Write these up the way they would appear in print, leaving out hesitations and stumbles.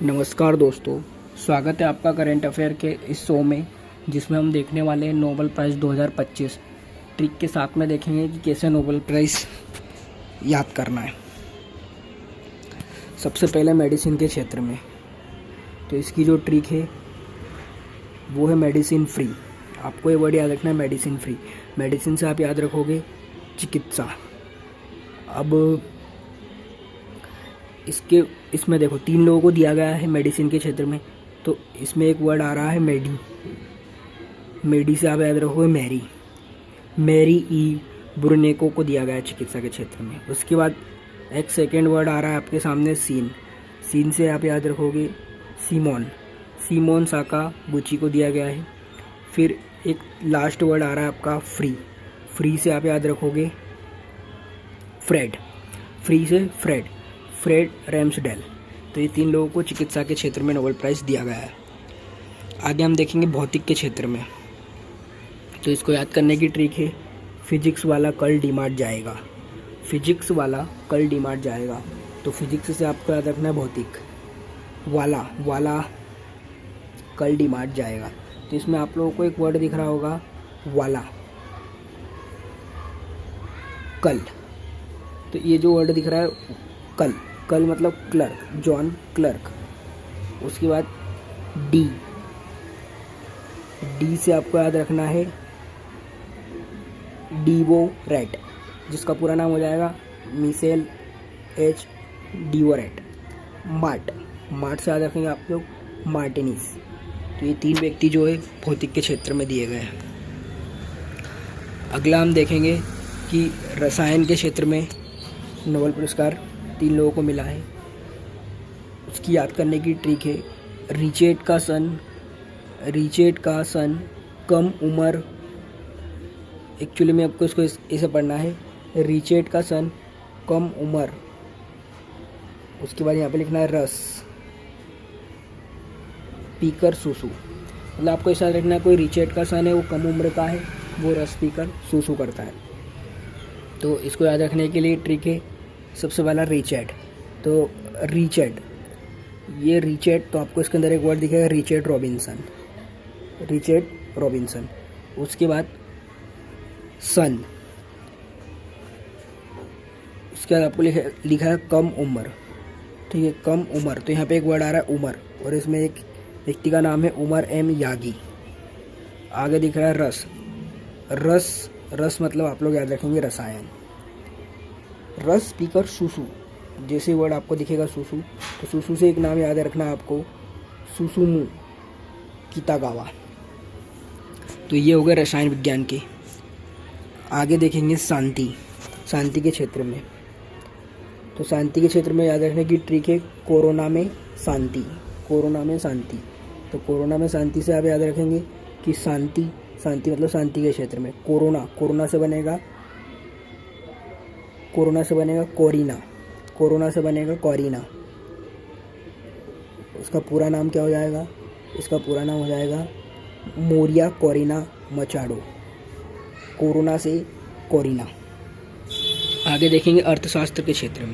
नमस्कार दोस्तों, स्वागत है आपका करंट अफेयर के इस शो में, जिसमें हम देखने वाले हैं नोबेल प्राइज़ 2025 ट्रिक के साथ में देखेंगे कि कैसे नोबेल प्राइज़ याद करना है। सबसे पहले मेडिसिन के क्षेत्र में, तो इसकी जो ट्रिक है वो है मेडिसिन फ्री। आपको ये वर्ड याद रखना है, मेडिसिन फ्री। मेडिसिन से आप याद रखोगे चिकित्सा। अब इसमें देखो 3 लोगों को दिया गया है मेडिसिन के क्षेत्र में, तो इसमें एक वर्ड आ रहा है मेडी से आप याद रखोगे मैरी ई ब्रुनेको को दिया गया है चिकित्सा के क्षेत्र में। उसके बाद एक सेकेंड वर्ड आ रहा है आपके सामने सीन से आप याद रखोगे सीमोन साकागुची को दिया गया है। फिर एक लास्ट वर्ड आ रहा है आपका फ्री से आप याद रखोगे फ्रेड रैम्सडेल। तो ये 3 लोगों को चिकित्सा के क्षेत्र में नोबेल प्राइज़ दिया गया है। आगे हम देखेंगे भौतिक के क्षेत्र में, तो इसको याद करने की ट्रिक है फिजिक्स वाला कल डीमार्ट जाएगा। तो फिजिक्स से आपको याद रखना है भौतिक वाला कल डीमार्ट जाएगा। तो इसमें आप लोगों को एक वर्ड दिख रहा होगा वाला कल। तो ये जो वर्ड दिख रहा है कल मतलब क्लर्क, जॉन क्लर्क। उसके बाद डी से आपको याद रखना है डीवोरेट, जिसका पूरा नाम हो जाएगा मिशेल एच डीवोरेट। मार्ट से याद रखेंगे आप लोग मार्टिनिस। तो ये 3 व्यक्ति जो है भौतिक के क्षेत्र में दिए गए हैं। अगला हम देखेंगे कि रसायन के क्षेत्र में नोबेल पुरस्कार 3 लोगों को मिला है। उसकी याद करने की ट्रिक है रिचेट का सन कम उम्र। एक्चुअली में आपको इसको ऐसे पढ़ना है रिचेट का सन कम उम्र। उसके बाद यहाँ पे लिखना है रस पीकर सुसु। मतलब आपको ऐसा लिखना है कोई रिचेट का सन है, वो कम उम्र का है, वो रस पीकर सुसु करता है। तो इसको याद रखने के लिए ट्रिक है सबसे पहला रिचेट। तो रिचेट तो आपको इसके अंदर एक वर्ड दिखेगा रिचेट रॉबिन्सन। उसके बाद सन, उसके बाद आपको लिखा है कम उम्र। ठीक है, कम उम्र। तो यहाँ पे एक वर्ड आ रहा है उमर, और इसमें एक व्यक्ति का नाम है उमर एम यागी। आगे दिख रहा है रस मतलब आप लोग याद रखेंगे रसायन। रस पीकर सुसु, जैसे वर्ड आपको दिखेगा सुसु, तो सुसु से एक नाम याद रखना है आपको सुसुमु कितागावा। तो ये हो गए रसायन विज्ञान के। आगे देखेंगे शांति के क्षेत्र में। तो शांति के क्षेत्र में याद रखने की ट्रिक है कोरोना में शांति। तो कोरोना में शांति से आप याद रखेंगे कि शांति मतलब शांति के क्षेत्र में। कोरोना से बनेगा कोरिना। उसका पूरा नाम क्या हो जाएगा? इसका पूरा नाम हो जाएगा मोरिया कोरिना मचाडो। कोरोना से कोरिना। आगे देखेंगे अर्थशास्त्र के क्षेत्र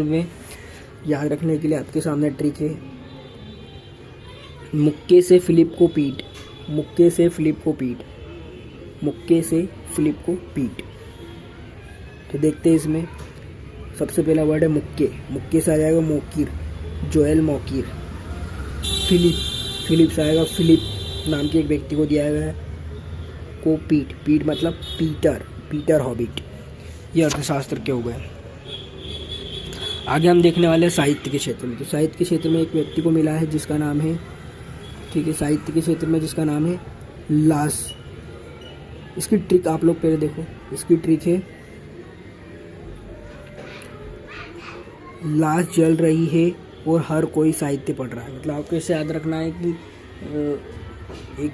में याद रखने के लिए आपके सामने ट्रिक है मुक्के से फिलिप को पीट। तो देखते हैं इसमें सबसे पहला वर्ड है मुक्के से आ जाएगा जोएल मोकीर। फिलिप से आएगा फिलिप नाम के एक व्यक्ति को दिया गया है को पीट मतलब पीटर हॉबिट। ये अर्थशास्त्र के हो गए। आगे हम देखने वाले हैं साहित्य के क्षेत्र में। तो साहित्य के क्षेत्र में एक व्यक्ति को मिला है जिसका नाम है, ठीक है, साहित्य के क्षेत्र में जिसका नाम है लास। इसकी ट्रिक आप लोग पहले देखो। इसकी ट्रिक है लाश जल रही है और हर कोई साहित्य पढ़ रहा है। मतलब आपको इसे याद रखना है कि एक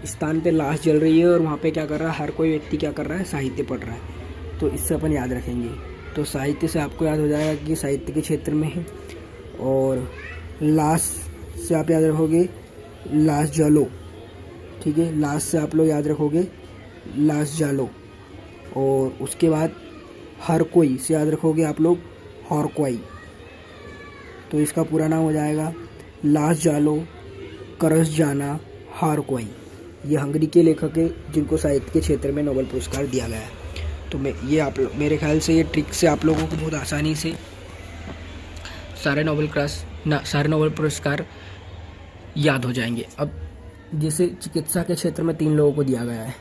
स्थान पे लाश जल रही है और वहाँ पे क्या कर रहा है, हर कोई व्यक्ति क्या कर रहा है, साहित्य पढ़ रहा है। तो इससे अपन याद रखेंगे। तो साहित्य से आपको याद हो जाएगा कि साहित्य के क्षेत्र में है। और लाश से आप याद रखोगे लाश जलो। ठीक है, लाश से आप लोग याद रखोगे लाश जालो। और उसके बाद हर कोई से याद रखोगे आप लोग हॉरक्वाई। तो इसका पूरा नाम हो जाएगा लाज़ारो करसजाना हारक्वाई। ये हंगरी के लेखक हैं जिनको साहित्य के क्षेत्र में नोबेल पुरस्कार दिया गया है। तो मेरे ख्याल से ये ट्रिक से आप लोगों को बहुत आसानी से सारे नोबेल पुरस्कार याद हो जाएंगे। अब जैसे चिकित्सा के क्षेत्र में 3 लोगों को दिया गया है।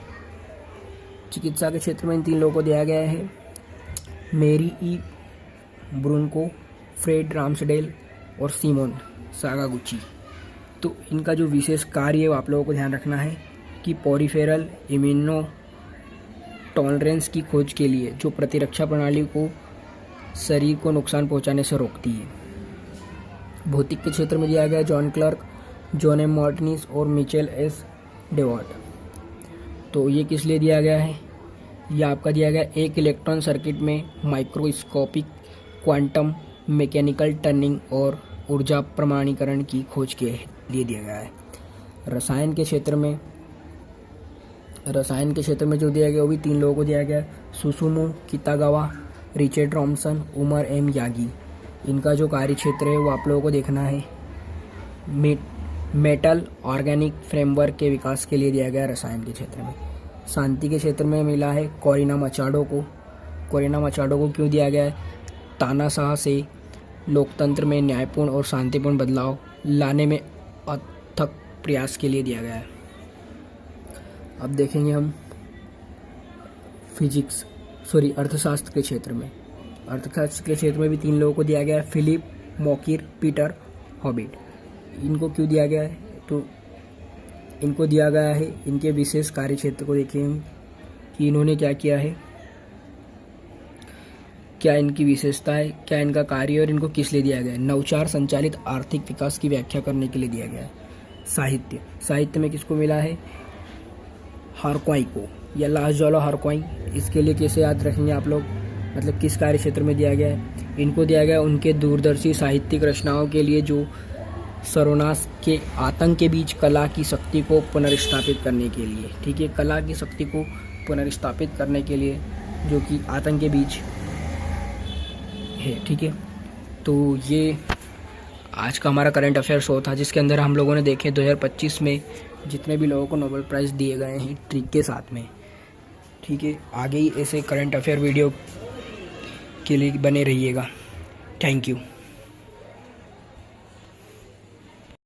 चिकित्सा के क्षेत्र में इन 3 लोगों को दिया गया है, मेरी ई ब्रुनको, फ्रेड रामसडेल और सीमोन सागागुची। तो इनका जो विशेष कार्य है वो आप लोगों को ध्यान रखना है कि पेरिफेरल इम्यूनो टॉलरेंस की खोज के लिए जो प्रतिरक्षा प्रणाली को शरीर को नुकसान पहुंचाने से रोकती है। भौतिक के क्षेत्र में दिया गया John Clarke, John M Martinis और मिचेल एस डेवार्ट। तो ये किस लिए दिया गया है? ये आपका दिया गया एक इलेक्ट्रॉन सर्किट में माइक्रोस्कोपिक क्वांटम मैकेनिकल टर्निंग और ऊर्जा प्रमाणीकरण की खोज के लिए दिया गया है। रसायन के क्षेत्र में जो दिया गया वो भी 3 लोगों को दिया गया, Susumu Kitagawa, Richard Robson, Omar M Yaghi. इनका जो कार्य क्षेत्र है वो आप लोगों को देखना है, मेटल ऑर्गेनिक फ्रेमवर्क के विकास के लिए दिया गया रसायन के क्षेत्र में। शांति के क्षेत्र में मिला है कोरिना मचाडो को। कोरिना मचाडो को क्यों दिया गया है? तानाशाह से लोकतंत्र में न्यायपूर्ण और शांतिपूर्ण बदलाव लाने में अथक प्रयास के लिए दिया गया है। अब देखेंगे हम अर्थशास्त्र के क्षेत्र में। अर्थशास्त्र के क्षेत्र में भी 3 लोगों को दिया गया है, फिलिप मॉकिर, पीटर हॉबिट। इनको क्यों दिया गया है? तो इनको दिया गया है, इनके विशेष कार्य क्षेत्र को देखें हम कि इन्होंने क्या किया है, क्या इनकी विशेषता है, क्या इनका कार्य और इनको किस लिए दिया गया है। नवाचार संचालित आर्थिक विकास की व्याख्या करने के लिए दिया गया है। साहित्य में किसको मिला है? हारक्वाई को, या लाज़ारो हारक्वाई। इसके लिए कैसे याद रखेंगे आप लोग, मतलब किस कार्य क्षेत्र में दिया गया है? इनको दिया गया उनके दूरदर्शी साहित्यिक रचनाओं के लिए जो सरोनास के आतंक के बीच कला की शक्ति को पुनर्स्थापित करने के लिए। ठीक है, कला की शक्ति को पुनर्स्थापित करने के लिए जो कि आतंक के बीच है। ठीक है, तो ये आज का हमारा करंट अफेयर शो था जिसके अंदर हम लोगों ने देखे 2025 में जितने भी लोगों को नोबेल प्राइज़ दिए गए हैं ट्रिक के साथ में। ठीक है, आगे ही ऐसे करंट अफेयर वीडियो के लिए बने रहिएगा। Thank you.